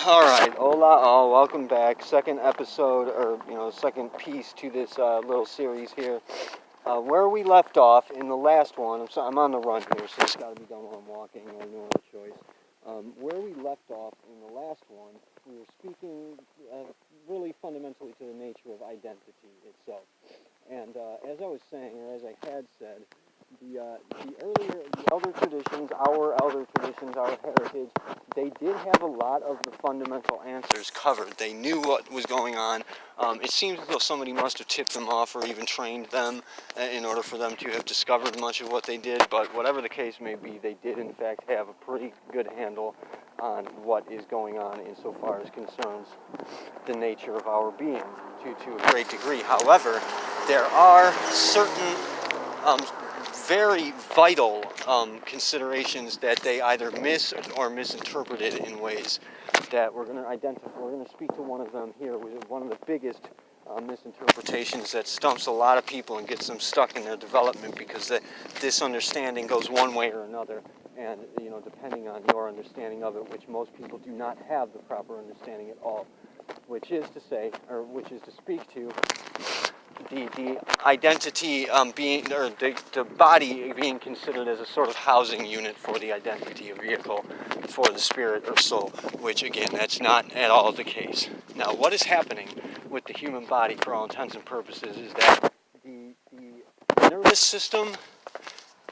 Alright, hola all, welcome back. Second episode, or, second piece to this little series here. Where we left off in the last one, I'm on the run here, so it's got to be done while I'm walking, or no other choice. Where we left off in the last one, we were speaking really fundamentally to the nature of identity itself. And as I was saying, or as I had said, the elder traditions, our heritage, they did have a lot of the fundamental answers covered. They knew what was going on. It seems as though somebody must have tipped them off or even trained them in order for them to have discovered much of what they did, but whatever the case may be, they did in fact have a pretty good handle on what is going on insofar as concerns the nature of our being to a great degree. However, there are certain very vital considerations that they either miss or misinterpreted in ways that we're going to identify. We're going to speak to one of them here, which is one of the biggest misinterpretations that stumps a lot of people and gets them stuck in their development, because this understanding goes one way or another, and depending on your understanding of it, which most people do not have the proper understanding at all, which is to speak to the identity being, or the body being considered as a sort of housing unit for the identity, a vehicle for the spirit or soul, which again, that's not at all the case. Now, what is happening with the human body for all intents and purposes is that the nervous system,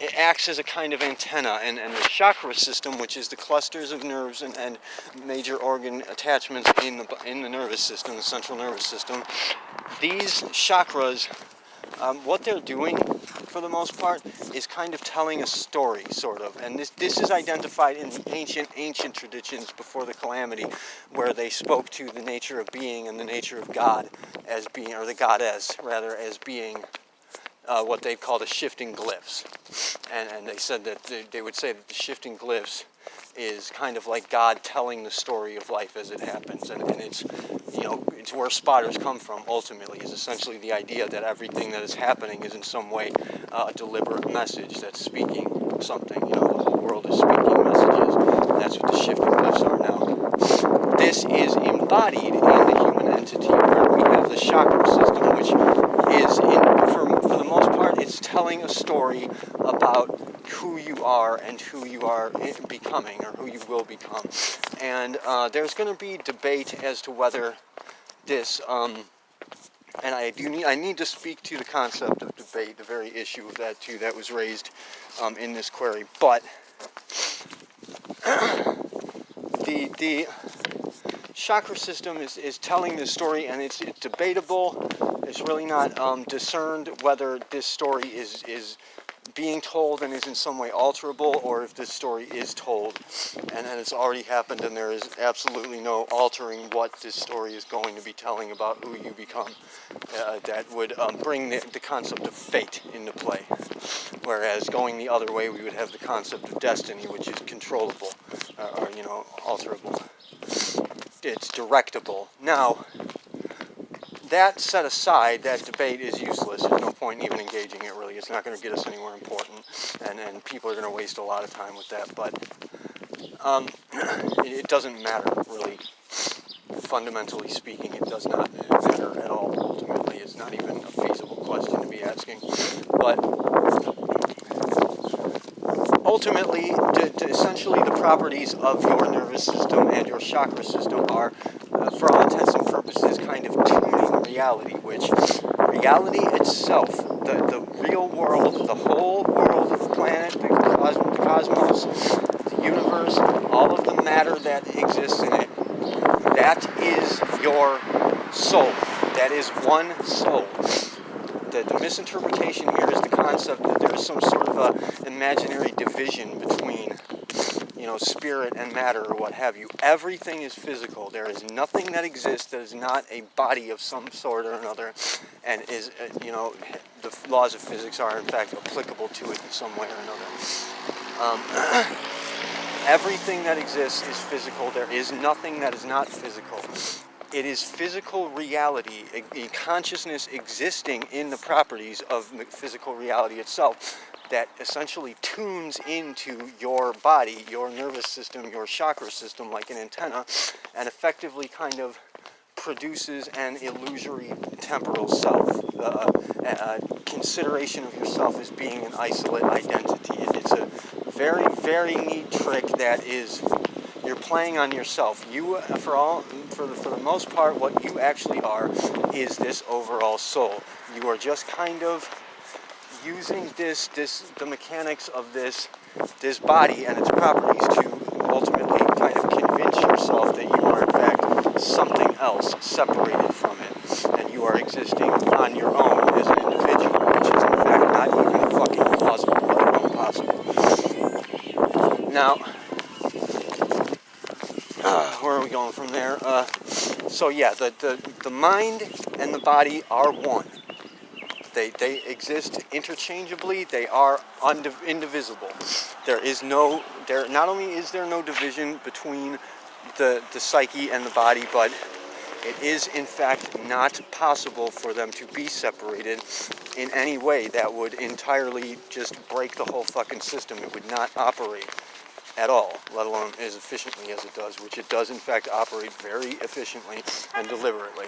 it acts as a kind of antenna, and the chakra system, which is the clusters of nerves and major organ attachments in the nervous system, the central nervous system, these chakras, what they're doing for the most part is kind of telling a story, sort of, and this is identified in the ancient traditions before the calamity, where they spoke to the nature of being and the nature of God as being, or the goddess rather, as being what they called the shifting glyphs, and they said that they would say that the shifting glyphs is kind of like God telling the story of life as it happens, and it's it's where spotters come from. Ultimately, is essentially the idea that everything that is happening is in some way a deliberate message that's speaking something. The whole world is speaking messages. That's what the shifting glyphs are now. This is embodied in the human entity, where we have the chakra system, which is for the most part, it's telling a story about who you are and who you are becoming, or who you will become. And there's going to be debate as to whether this, and I need to speak to the concept of debate, the very issue of that too, that was raised in this query. But the chakra system is telling this story, and it's debatable. It's really not discerned whether this story is being told and is in some way alterable, or if this story is told and it's already happened, and there is absolutely no altering what this story is going to be telling about who you become. That would bring the concept of fate into play, whereas going the other way, we would have the concept of destiny, which is controllable, or alterable. It's directable. Now, that set aside, that debate is useless. There's no point in even engaging it, really. It's not going to get us anywhere important, and people are going to waste a lot of time with that. But it doesn't matter, really. Fundamentally speaking, it does not matter at all. Ultimately, it's not even a feasible question to be asking. But ultimately, essentially, the properties of your nervous system and your chakra system are, for all intents and purposes, kind of tuning reality, which reality itself, the real world, the whole world, the planet, the cosmos, the universe, all of the matter that exists in it, that is your soul. That is one soul. The misinterpretation here is the concept that there's some sort of a imaginary division between spirit and matter, or what have you. Everything is physical. There is nothing that exists that is not a body of some sort or another, and is, the laws of physics are in fact applicable to it in some way or another. Everything that exists is physical. There is nothing that is not physical. It is physical reality, a consciousness existing in the properties of physical reality itself. that essentially tunes into your body, your nervous system, your chakra system like an antenna, and effectively kind of produces an illusory temporal self, consideration of yourself as being an isolate identity. It's a very, very neat trick that is, you're playing on yourself. You, for the most part, what you actually are is this overall soul. You are just kind of using the mechanics of this body and its properties to ultimately kind of convince yourself that you are in fact something else separated from it, and you are existing on your own as an individual, which is in fact not even fucking plausible, let alone possible. Now, where are we going from there? So yeah, the mind and the body are one. They exist interchangeably. They are indivisible. Not only is there no division between the psyche and the body, but it is in fact not possible for them to be separated in any way that would entirely just break the whole fucking system. It would not operate at all, let alone as efficiently as it does, which it does in fact operate very efficiently and deliberately.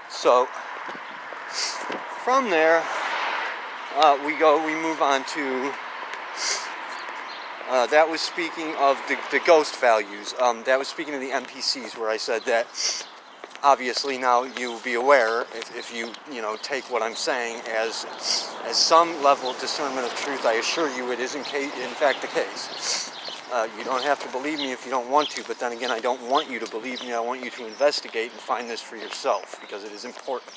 So from there, we move on to, that was speaking of the ghost values. That was speaking of the NPCs, where I said that obviously now you'll be aware, if you take what I'm saying as some level of discernment of truth. I assure you it is in fact the case. You don't have to believe me if you don't want to, but then again, I don't want you to believe me. I want you to investigate and find this for yourself, because it is important.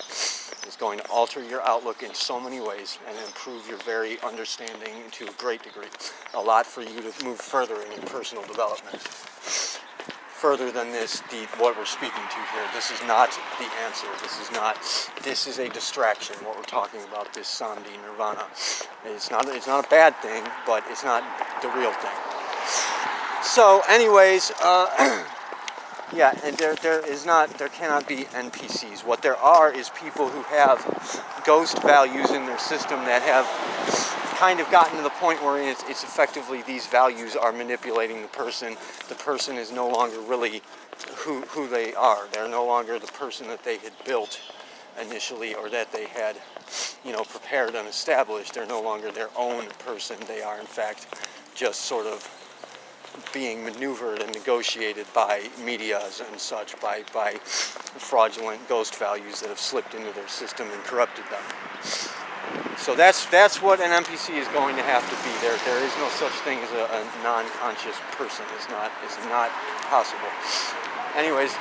It's going to alter your outlook in so many ways and improve your very understanding to a great degree. A lot for you to move further in your personal development. Further than what we're speaking to here. This is not the answer. This is a distraction, what we're talking about, this Sandhi Nirvana. It's not a bad thing, but it's not the real thing. So anyways, yeah, and there cannot be NPCs. What there are is people who have ghost values in their system that have kind of gotten to the point where it's effectively these values are manipulating the person. The person is no longer really who they are. They're no longer the person that they had built initially, or that they had, prepared and established. They're no longer their own person. They are in fact just sort of being maneuvered and negotiated by medias and such, by fraudulent ghost values that have slipped into their system and corrupted them. So that's what an NPC is going to have to be. There is no such thing as a non-conscious person. It's not possible. Anyways,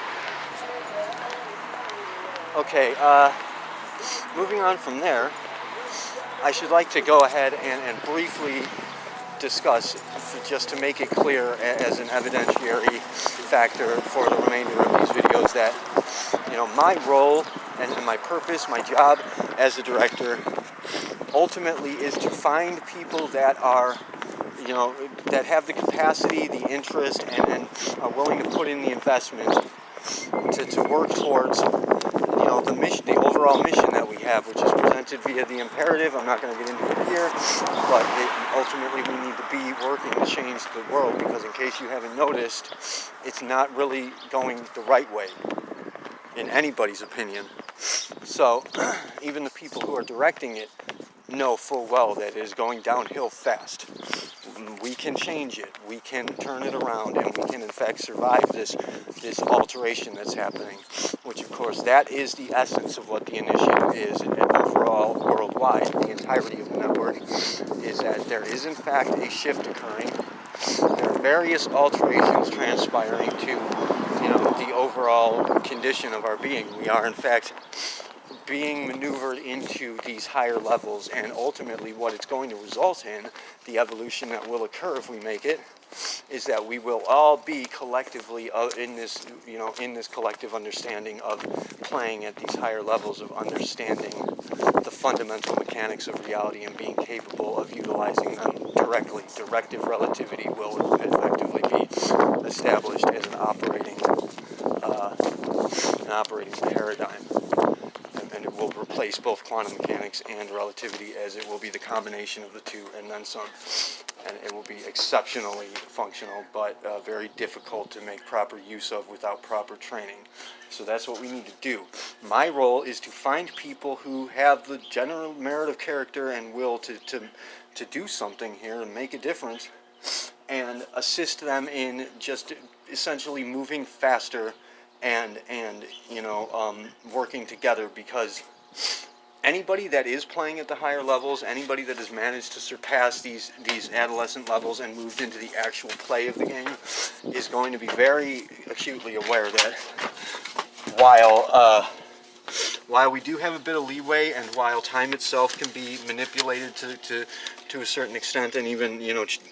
okay. Moving on from there, I should like to go ahead and briefly discuss, just to make it clear as an evidentiary factor for the remainder of these videos, that my role and my purpose, my job as a director, ultimately is to find people that are, that have the capacity, the interest, and are willing to put in the investment to work towards the mission, the overall mission that we have, which is presented via the imperative. I'm not going to get into it here, but ultimately we need to be working to change the world, because in case you haven't noticed, it's not really going the right way, in anybody's opinion. So even the people who are directing it know full well that it is going downhill fast. We can change it, we can turn it around, and we can in fact survive this alteration that's happening, which of course that is the essence of what the initiative is, and overall worldwide, the entirety of the network, is that there is in fact a shift occurring. There are various alterations transpiring to the overall condition of our being. We are in fact being maneuvered into these higher levels, and ultimately what it's going to result in, the evolution that will occur if we make it, is that we will all be collectively in this collective understanding of playing at these higher levels of understanding the fundamental mechanics of reality and being capable of utilizing them directly. Directive relativity will effectively be established as an operating paradigm. and it will replace both quantum mechanics and relativity, as it will be the combination of the two and then some. And it will be exceptionally functional, but very difficult to make proper use of without proper training. So that's what we need to do. My role is to find people who have the general merit of character and will to do something here and make a difference, and assist them in just essentially moving faster and working together, because anybody that is playing at the higher levels, anybody that has managed to surpass these adolescent levels and moved into the actual play of the game, is going to be very acutely aware that while we do have a bit of leeway, and while time itself can be manipulated to a certain extent, and even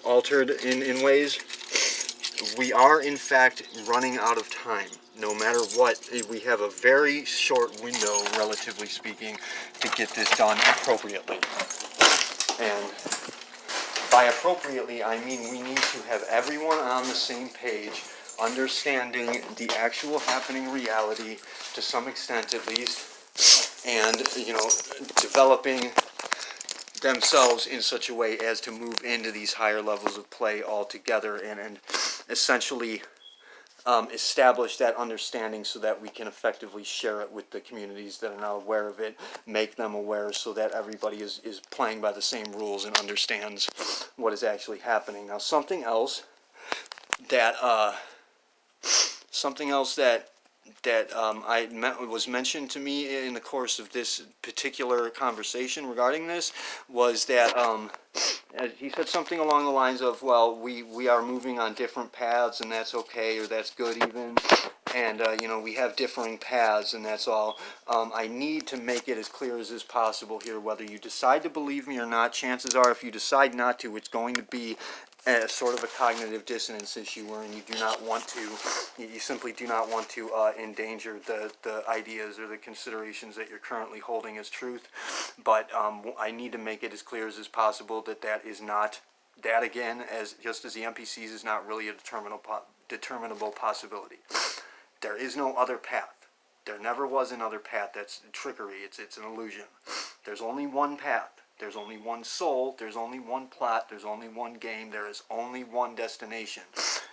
altered in ways, we are in fact running out of time. No matter what, we have a very short window, relatively speaking, to get this done appropriately. And by appropriately, I mean we need to have everyone on the same page, understanding the actual happening reality to some extent at least, and developing themselves in such a way as to move into these higher levels of play altogether, and essentially establish that understanding so that we can effectively share it with the communities that are now aware of it, make them aware so that everybody is playing by the same rules and understands what is actually happening. Now, something else that was mentioned to me in the course of this particular conversation regarding this was that he said something along the lines of, well, we are moving on different paths, and that's okay, or that's good even, and we have differing paths, and that's all. I need to make it as clear as is possible here, whether you decide to believe me or not. Chances are, if you decide not to, it's going to be a sort of a cognitive dissonance issue, wherein you simply do not want to endanger the ideas or the considerations that you're currently holding as truth. But I need to make it as clear as is possible that is not, that again, just as the NPCs, is not really a determinable possibility. There is no other path. There never was another path. That's trickery. It's an illusion. There's only one path. There's only one soul, there's only one plot, there's only one game, there is only one destination.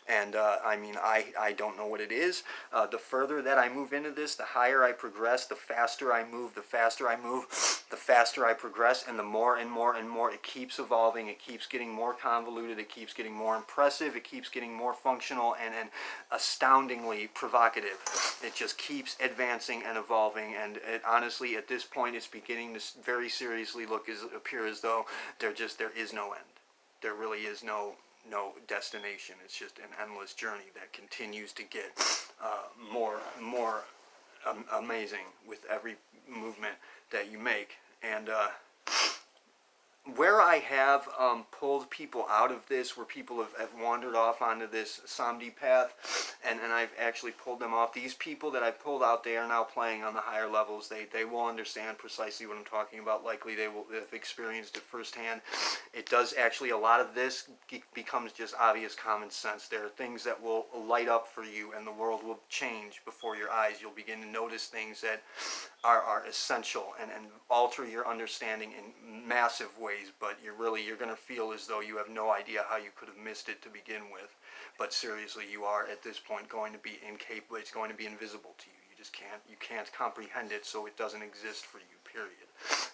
And I don't know what it is. The further that I move into this, the higher I progress, the faster I move, the faster I progress, and the more and more and more it keeps evolving, it keeps getting more convoluted, it keeps getting more impressive, it keeps getting more functional and astoundingly provocative. It just keeps advancing and evolving, and honestly, at this point, it's beginning to very seriously appear as though there is no end. There really is no destination. It's just an endless journey that continues to get more amazing with every movement that you make. And where I have pulled people out of this, where people have wandered off onto this Samdi path, and I've actually pulled them off, these people that I've pulled out, they are now playing on the higher levels. They will understand precisely what I'm talking about. Likely they will have experienced it firsthand. It does actually, a lot of this becomes just obvious common sense. There are things that will light up for you, and the world will change before your eyes. You'll begin to notice things that are essential and alter your understanding in massive ways, but you're going to feel as though you have no idea how you could have missed it to begin with. But seriously, you are at this point going to be incapable. It's going to be invisible to you. You can't comprehend it, so it doesn't exist for you, period.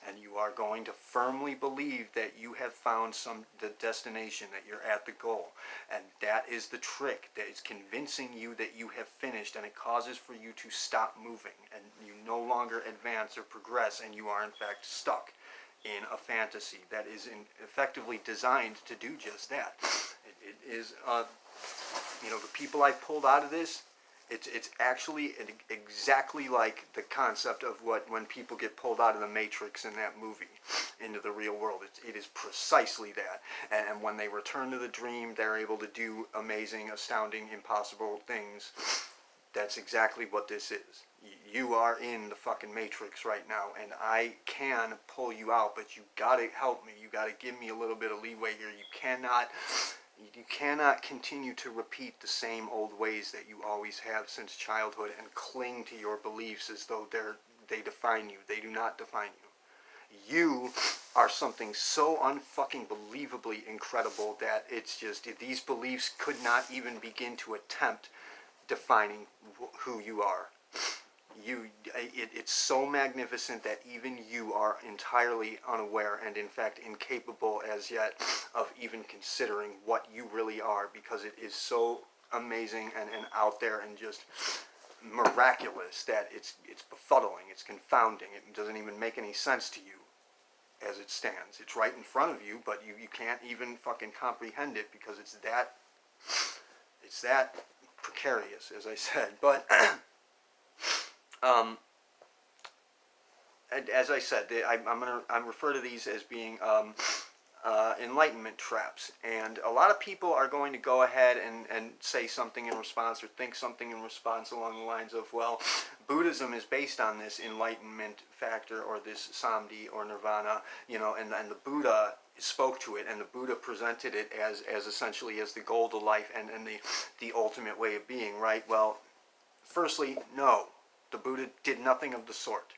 And you are going to firmly believe that you have found the destination, that you're at the goal. And that is the trick, that is convincing you that you have finished, and it causes for you to stop moving, and you no longer advance or progress, and you are in fact stuck in a fantasy that is effectively designed to do just that. It is, the people I've pulled out of this, it's actually exactly like the concept of when people get pulled out of the Matrix in that movie into the real world. It is precisely that. And when they return to the dream, they're able to do amazing, astounding, impossible things. That's exactly what this is. You are in the fucking Matrix right now, and I can pull you out, but you gotta help me. You gotta give me a little bit of leeway here. You cannot continue to repeat the same old ways that you always have since childhood and cling to your beliefs as though they're they define you. They do not define you. You are something so unfucking believably incredible that it's just, these beliefs could not even begin to attempt defining who you are. It's so magnificent that even you are entirely unaware and in fact incapable as yet of even considering what you really are, because it is so amazing and out there and just miraculous that it's befuddling, it's confounding. It doesn't even make any sense to you as it stands. It's right in front of you, but you can't even fucking comprehend it because it's that precarious, as I said. But as I said, I'm refer to these as being enlightenment traps, and a lot of people are going to go ahead and say something in response or think something in response along the lines of, well, Buddhism is based on this enlightenment factor or this samadhi or nirvana, you know, and the Buddha spoke to it, and the Buddha presented it as essentially as the goal to life and the ultimate way of being, right? Well, firstly, no, the Buddha did nothing of the sort.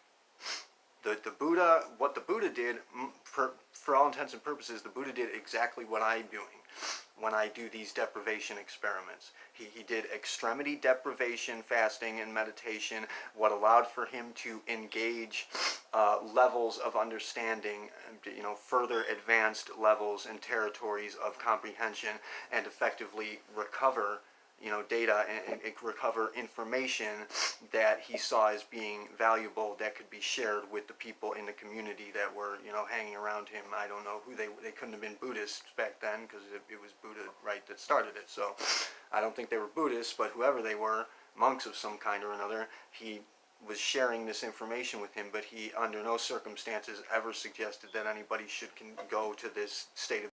The Buddha, what the Buddha did, for all intents and purposes, the Buddha did exactly what I'm doing when I do these deprivation experiments. He did extremity deprivation, fasting, and meditation, what allowed for him to engage levels of understanding, you know, further advanced levels and territories of comprehension, and effectively recover, you know, data and recover information that he saw as being valuable that could be shared with the people in the community that were, you know, hanging around him. I don't know who they couldn't have been Buddhists back then, because it was Buddha, right, that started it. So I don't think they were Buddhists, but whoever they were, monks of some kind or another, he was sharing this information with him, but he under no circumstances ever suggested that anybody should go to this state of